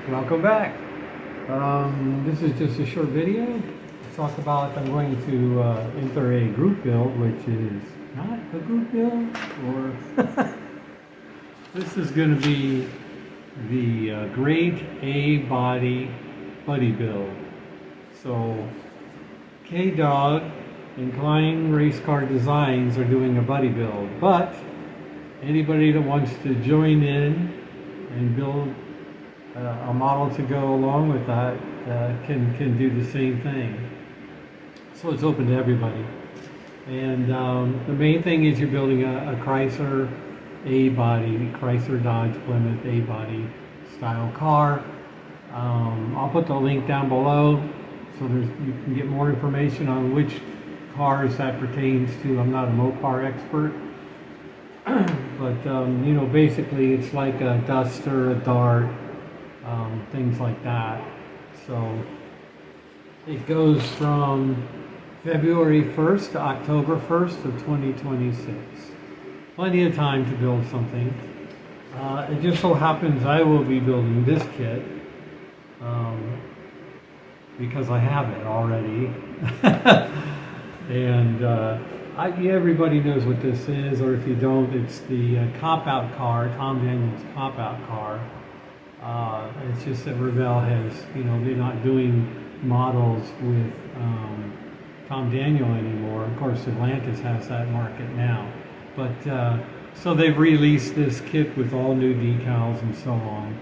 Welcome back. This is just a short video to talk about. I'm going to enter a group build, which is not a group build, or this is going to be the Grade A body buddy build. So KDOG and Klein race car designs are doing a buddy build, but anybody that wants to join in and build a model to go along with that can do the same thing. So it's open to everybody. And the main thing is you're building a Chrysler A-body, Chrysler Dodge Plymouth A-body style car. I'll put the link down below so you can get more information on which cars that pertains to. I'm not a MOPAR expert. But you know, basically it's like a Duster, a Dart, things like that. So it goes from February 1st to October 1st of 2026. Plenty of time to build something. It just so happens I will be building this kit because I have it already. And everybody knows what this is, or if you don't, it's the cop-out car, Tom Daniel's cop-out car. It's just that Revell has, you know, they're not doing models with Tom Daniel anymore. Of course, Atlantis has that market now. But so they've released this kit with all new decals and so on.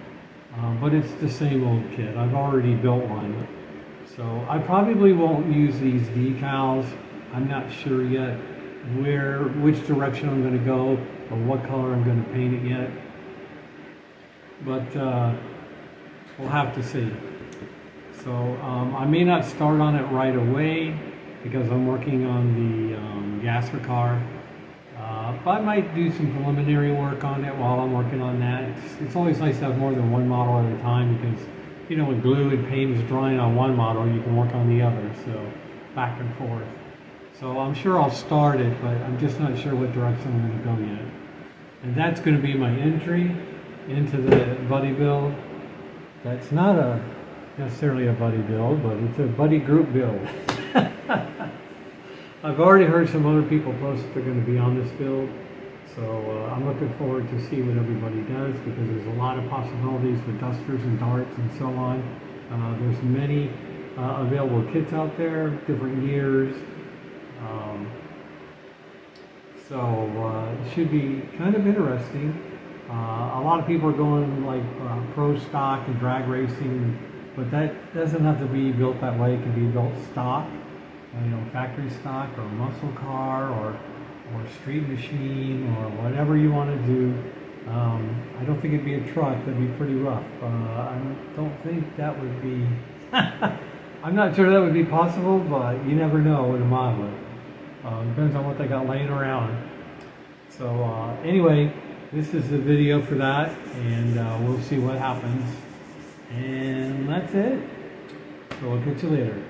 But it's the same old kit. I've already built one. So I probably won't use these decals. I'm not sure yet which direction I'm going to go or what color I'm going to paint it yet. But we'll have to see. So I may not start on it right away because I'm working on the gasser car. But I might do some preliminary work on it while I'm working on that. It's always nice to have more than one model at a time because, you know, when glue and paint is drying on one model, you can work on the other. So back and forth. So I'm sure I'll start it, but I'm just not sure what direction I'm going to go yet. And that's going to be my entry into the buddy build. That's not necessarily a buddy build, but it's a buddy group build. I've already heard some other people post that they're going to be on this build. So I'm looking forward to see what everybody does because there's a lot of possibilities with dusters and darts and so on. There's many available kits out there, different years. So it should be kind of interesting. A lot of people are going like pro stock and drag racing, but that doesn't have to be built that way. It can be built stock, you know, factory stock or muscle car or street machine or whatever you want to do. I don't think it'd be a truck. That'd be pretty rough. I don't think that would be. I'm not sure that would be possible, but you never know with a model. Depends on what they got laying around. So anyway, this is the video for that, and we'll see what happens. And that's it. So I'll catch you later.